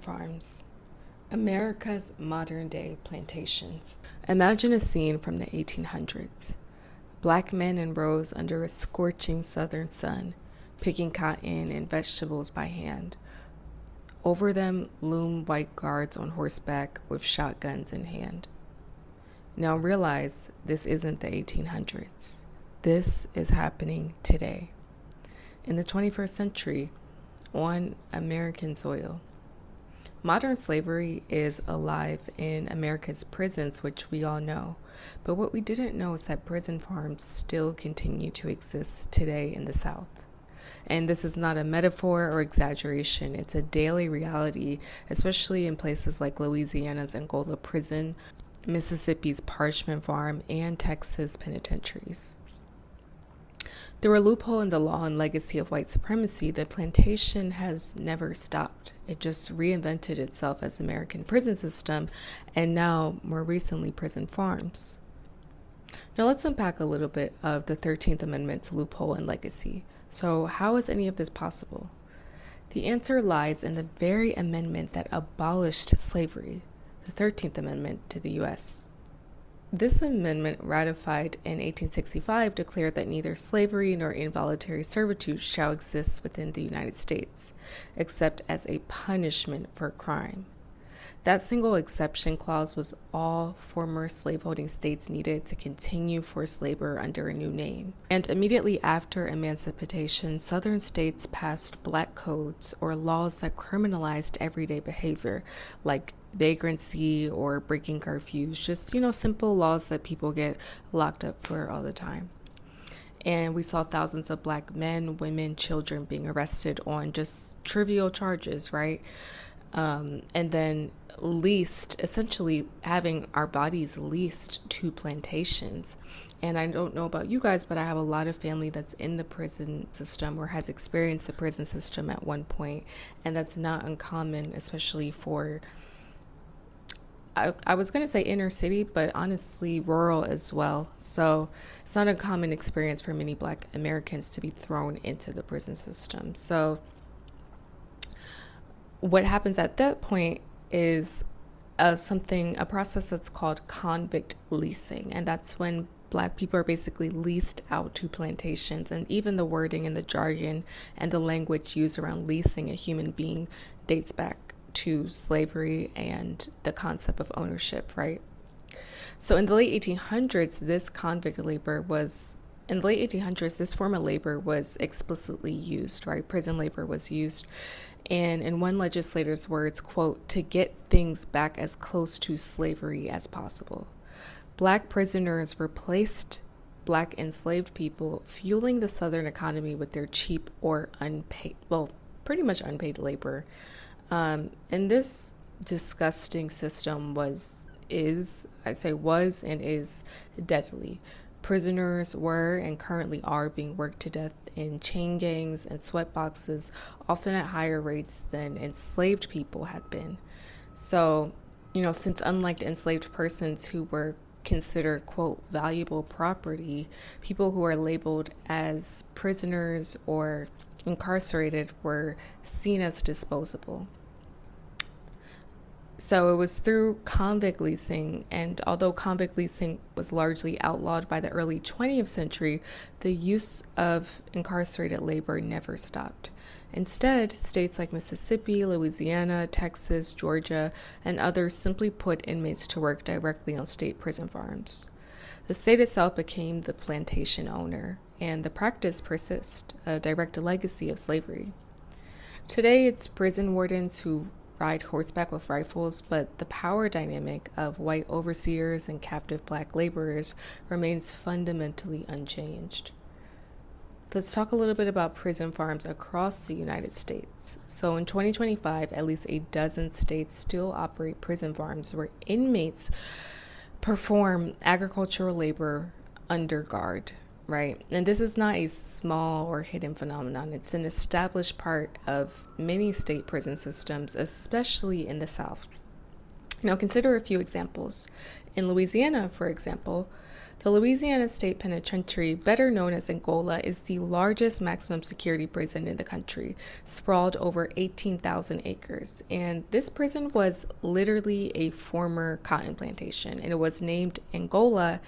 farms. America's modern-day plantations. Imagine a scene from the 1800s. Black men in rows under a scorching southern sun, picking cotton and vegetables by hand. Over them loom white guards on horseback with shotguns in hand. Now realize this isn't the 1800s. This is happening today, in the 21st century, on American soil. Modern slavery is alive in America's prisons, which we all know. But what we didn't know is that prison farms still continue to exist today in the South. And this is not a metaphor or exaggeration. It's a daily reality, especially in places like Louisiana's Angola prison, Mississippi's Parchment Farm, and Texas penitentiaries. Through a loophole in the law and legacy of white supremacy, the plantation has never stopped. It just reinvented itself as American prison system, and now, more recently, prison farms. Now let's unpack a little bit of the 13th Amendment's loophole and legacy. So how is any of this possible? The answer lies in the very amendment that abolished slavery, the 13th Amendment to the U.S. This amendment, ratified in 1865, declared that neither slavery nor involuntary servitude shall exist within the United States, except as a punishment for crime. That single exception clause was all former slaveholding states needed to continue forced labor under a new name. And immediately after emancipation, Southern states passed black codes or laws that criminalized everyday behavior, like vagrancy or breaking curfews, just, simple laws that people get locked up for all the time. And we saw thousands of black men, women, children being arrested on just trivial charges, right? And then essentially having our bodies leased to plantations. And I don't know about you guys, but I have a lot of family that's in the prison system or has experienced the prison system at one point. And that's not uncommon, especially for, I was going to say inner city, but honestly rural as well. So it's not a common experience for many black Americans to be thrown into the prison system. So what happens at that point is a process that's called convict leasing. And that's when black people are basically leased out to plantations. And even the wording and the jargon and the language used around leasing a human being dates back to slavery and the concept of ownership, right? So in the late 1800s, this this form of labor was explicitly used, right? Prison labor was used. And in one legislator's words, quote, to get things back as close to slavery as possible. Black prisoners replaced black enslaved people, fueling the Southern economy with their cheap or pretty much unpaid labor. And this disgusting system was and is deadly. Prisoners were and currently are being worked to death in chain gangs and sweat boxes, often at higher rates than enslaved people had been. So, since unlike enslaved persons who were considered, quote, valuable property, people who are labeled as prisoners or incarcerated were seen as disposable. So it was through convict leasing, and although convict leasing was largely outlawed by the early 20th century, the use of incarcerated labor never stopped. Instead, states like Mississippi, Louisiana, Texas, Georgia, and others simply put inmates to work directly on state prison farms. The state itself became the plantation owner, and the practice persists, a direct legacy of slavery. Today, it's prison wardens who ride horseback with rifles, but the power dynamic of white overseers and captive black laborers remains fundamentally unchanged. Let's talk a little bit about prison farms across the United States. So in 2025, at least a dozen states still operate prison farms where inmates perform agricultural labor under guard, right? And this is not a small or hidden phenomenon. It's an established part of many state prison systems, especially in the South. Now, consider a few examples. In Louisiana, for example, the Louisiana State Penitentiary, better known as Angola, is the largest maximum security prison in the country, sprawled over 18,000 acres. And this prison was literally a former cotton plantation, and it was named Angola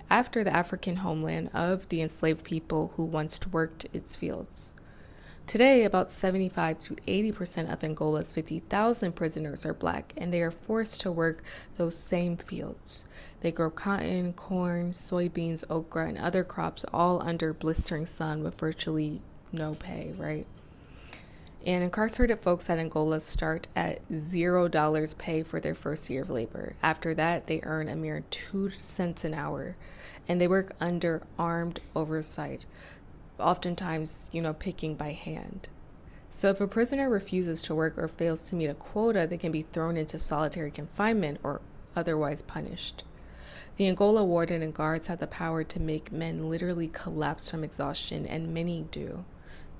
after the African homeland of the enslaved people who once worked its fields. Today, about 75 to 80% of Angola's 50,000 prisoners are black, and they are forced to work those same fields. They grow cotton, corn, soybeans, okra, and other crops all under blistering sun with virtually no pay, right? And incarcerated folks at Angola start at $0 pay for their first year of labor. After that, they earn a mere 2 cents an hour, and they work under armed oversight, oftentimes, picking by hand. So if a prisoner refuses to work or fails to meet a quota, they can be thrown into solitary confinement or otherwise punished. The Angola warden and guards have the power to make men literally collapse from exhaustion, and many do.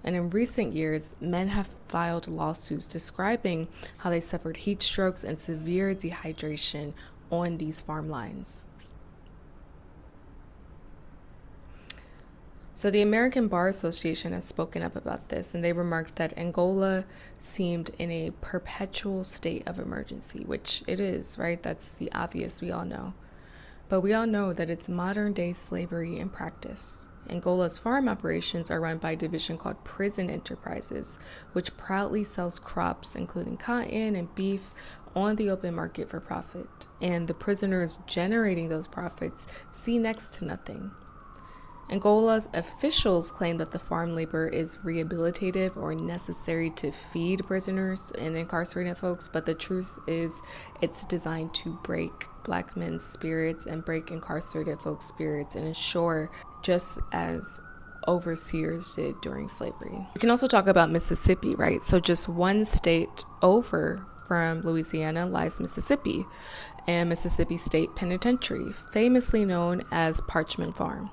And in recent years, men have filed lawsuits describing how they suffered heat strokes and severe dehydration on these farmlands. So the American Bar Association has spoken up about this, and they remarked that Angola seemed in a perpetual state of emergency, which it is, right? That's the obvious, we all know. But we all know that it's modern-day slavery in practice. Angola's farm operations are run by a division called Prison Enterprises, which proudly sells crops, including cotton and beef, on the open market for profit. And the prisoners generating those profits see next to nothing. Angola's officials claim that the farm labor is rehabilitative or necessary to feed prisoners and incarcerated folks, but the truth is it's designed to break black men's spirits and break incarcerated folks' spirits and ensure, just as overseers did during slavery. We can also talk about Mississippi, right? So just one state over from Louisiana lies Mississippi, and Mississippi State Penitentiary, famously known as Parchman Farm.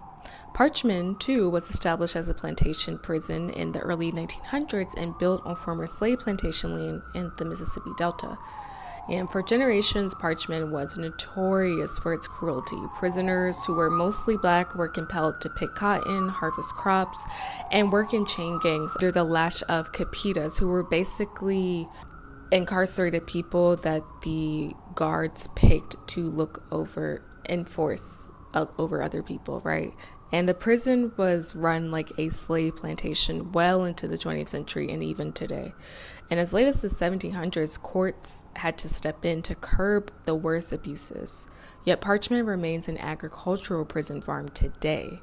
Parchman, too, was established as a plantation prison in the early 1900s and built on former slave plantation land in the Mississippi Delta. And for generations, Parchman was notorious for its cruelty. Prisoners who were mostly black were compelled to pick cotton, harvest crops, and work in chain gangs under the lash of capitas, who were basically incarcerated people that the guards picked to look over, enforce over other people, right? And the prison was run like a slave plantation well into the 20th century and even today. And as late as the 1700s, courts had to step in to curb the worst abuses. Yet Parchman remains an agricultural prison farm today.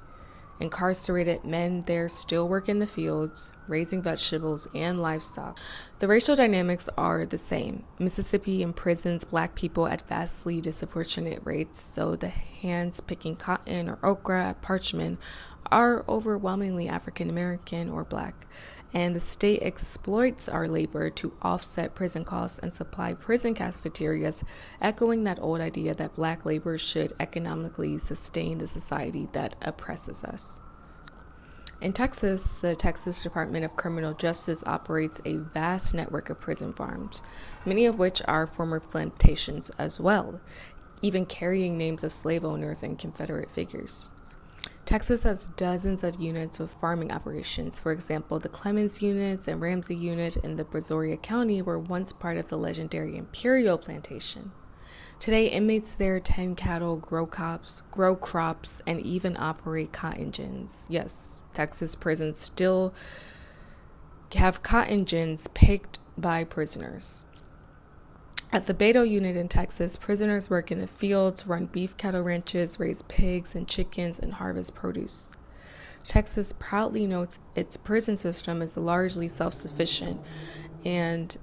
Incarcerated men there still work in the fields, raising vegetables and livestock. The racial dynamics are the same. Mississippi imprisons black people at vastly disproportionate rates, so the hands picking cotton or okra at Parchman are overwhelmingly African American or black. And the state exploits our labor to offset prison costs and supply prison cafeterias, echoing that old idea that black labor should economically sustain the society that oppresses us. In Texas, the Texas Department of Criminal Justice operates a vast network of prison farms, many of which are former plantations as well, even carrying names of slave owners and Confederate figures. Texas has dozens of units with farming operations. For example, the Clemens units and Ramsey unit in the Brazoria County were once part of the legendary Imperial Plantation. Today, inmates there tend cattle, grow crops, and even operate cotton gins. Yes, Texas prisons still have cotton gins picked by prisoners. At the Beto unit in Texas, prisoners work in the fields, run beef cattle ranches, raise pigs and chickens, and harvest produce. Texas proudly notes its prison system is largely self-sufficient, and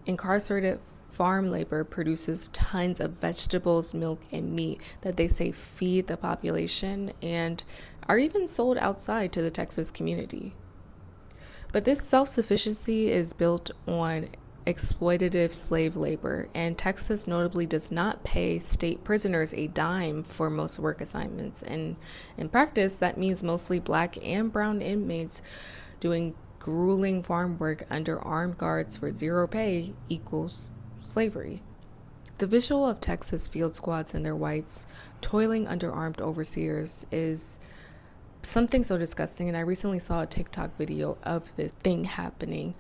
incarcerated farm labor produces tons of vegetables, milk, and meat that they say feed the population and are even sold outside to the Texas community. But this self-sufficiency is built on exploitative slave labor, and Texas notably does not pay state prisoners a dime for most work assignments. And in practice, that means mostly black and brown inmates doing grueling farm work under armed guards for zero pay equals slavery. The visual of Texas field squads and their whites toiling under armed overseers is something so disgusting. And I recently saw a TikTok video of this thing happening.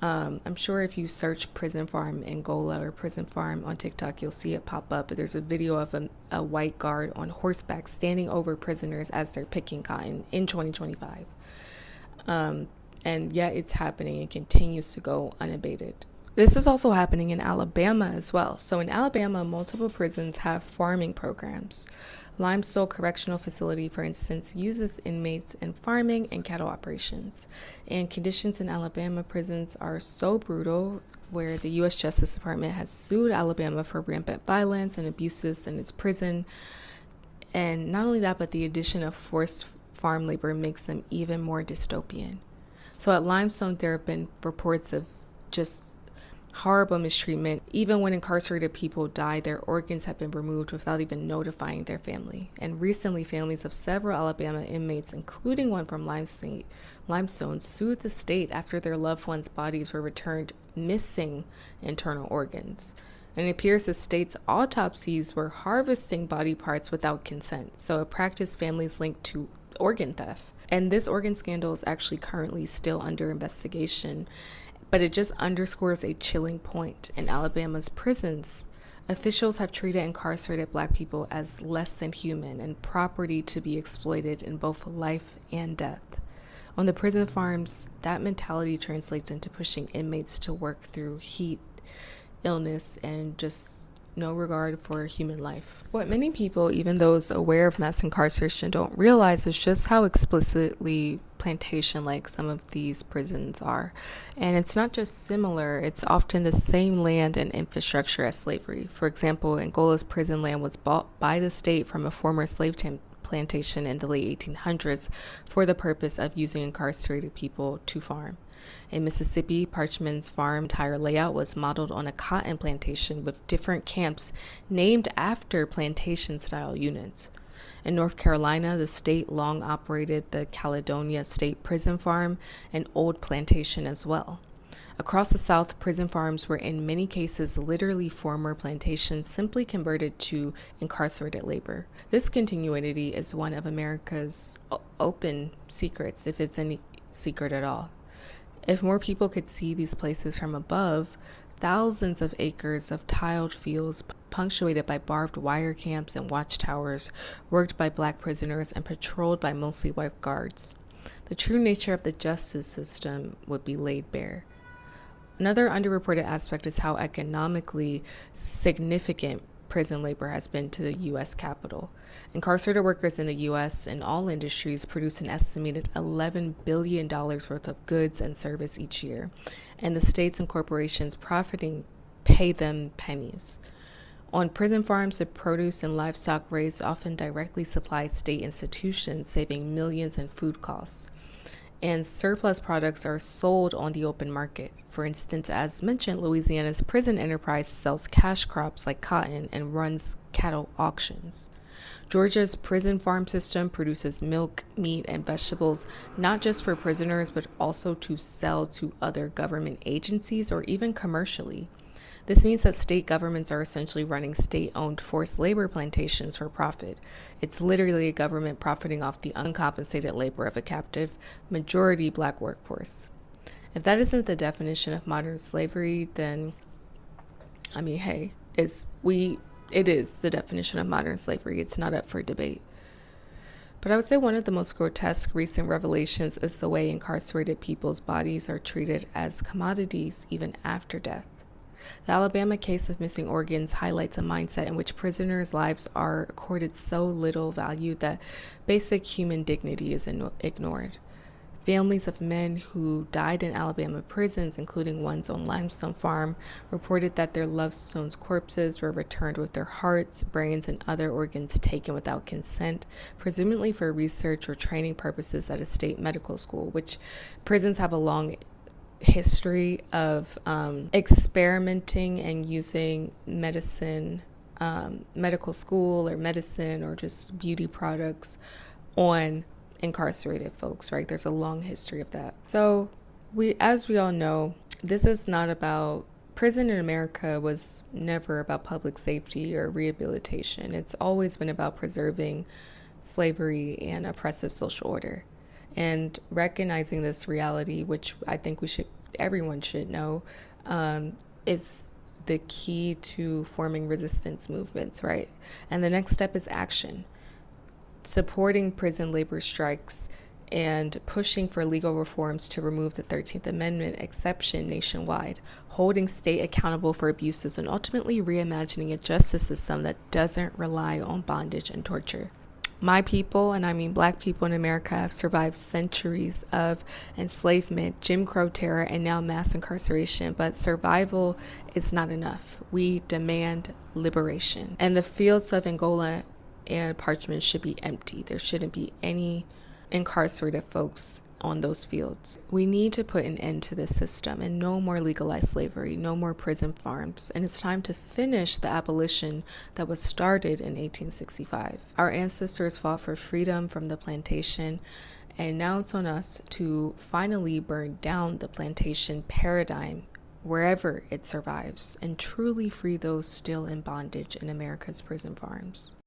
I'm sure if you search prison farm Angola or prison farm on TikTok, you'll see it pop up. But there's a video of a white guard on horseback standing over prisoners as they're picking cotton in 2025. And yet it's happening and continues to go unabated. This is also happening in Alabama as well. So in Alabama, multiple prisons have farming programs. Limestone Correctional Facility, for instance, uses inmates in farming and cattle operations. And conditions in Alabama prisons are so brutal, where the U.S. Justice Department has sued Alabama for rampant violence and abuses in its prison. And not only that, but the addition of forced farm labor makes them even more dystopian. So at Limestone, there have been reports of just horrible mistreatment. Even when incarcerated people die, their organs have been removed without even notifying their family. And recently, families of several Alabama inmates, including one from Limestone, sued the state after their loved ones' bodies were returned missing internal organs. And it appears the state's autopsies were harvesting body parts without consent, so a practice families linked to organ theft. And this organ scandal is actually currently still under investigation. But it just underscores a chilling point. In Alabama's prisons, officials have treated incarcerated Black people as less than human and property to be exploited in both life and death. On the prison farms, that mentality translates into pushing inmates to work through heat, illness, and just no regard for human life. What many people, even those aware of mass incarceration, don't realize is just how explicitly plantation-like some of these prisons are. And it's not just similar, it's often the same land and infrastructure as slavery. For example, Angola's prison land was bought by the state from a former slave plantation in the late 1800s for the purpose of using incarcerated people to farm. In Mississippi, Parchman's farm entire layout was modeled on a cotton plantation with different camps named after plantation-style units. In North Carolina, the state long operated the Caledonia State Prison Farm, an old plantation as well. Across the South, prison farms were in many cases literally former plantations simply converted to incarcerated labor. This continuity is one of America's open secrets, if it's any secret at all. If more people could see these places from above, thousands of acres of tiled fields punctuated by barbed wire camps and watchtowers, worked by Black prisoners and patrolled by mostly white guards. The true nature of the justice system would be laid bare. Another underreported aspect is how economically significant prison labor has been to the U.S. Capitol. Incarcerated workers in the U.S. in all industries produce an estimated $11 billion worth of goods and service each year, and the states and corporations profiting pay them pennies. On prison farms, the produce and livestock raised often directly supply state institutions, saving millions in food costs. And surplus products are sold on the open market. For instance, as mentioned, Louisiana's prison enterprise sells cash crops like cotton and runs cattle auctions. Georgia's prison farm system produces milk, meat, and vegetables, not just for prisoners, but also to sell to other government agencies or even commercially. This means that state governments are essentially running state-owned forced labor plantations for profit. It's literally a government profiting off the uncompensated labor of a captive, majority Black workforce. If that isn't the definition of modern slavery, then, hey, it is the definition of modern slavery. It's not up for debate. But I would say one of the most grotesque recent revelations is the way incarcerated people's bodies are treated as commodities even after death. The Alabama case of missing organs highlights a mindset in which prisoners' lives are accorded so little value that basic human dignity is ignored. Families of men who died in Alabama prisons, including ones on Limestone Farm, reported that their loved ones' corpses were returned with their hearts, brains, and other organs taken without consent, presumably for research or training purposes at a state medical school, which prisons have a long history of experimenting and using medicine, medical school or medicine or just beauty products on incarcerated folks, right? There's a long history of that. So as we all know, this is not about Prison in America was never about public safety or rehabilitation. It's always been about preserving slavery and oppressive social order. And recognizing this reality, which I think everyone should know, is the key to forming resistance movements, right? And the next step is action. Supporting prison labor strikes and pushing for legal reforms to remove the 13th Amendment exception nationwide, holding state accountable for abuses, and ultimately reimagining a justice system that doesn't rely on bondage and torture. My people, and I mean Black people in America, have survived centuries of enslavement, Jim Crow terror, and now mass incarceration, but survival is not enough. We demand liberation. And the fields of Angola and Parchment should be empty. There shouldn't be any incarcerated folks on those fields. We need to put an end to this system and no more legalized slavery, no more prison farms. And it's time to finish the abolition that was started in 1865. Our ancestors fought for freedom from the plantation, and now it's on us to finally burn down the plantation paradigm wherever it survives and truly free those still in bondage in America's prison farms.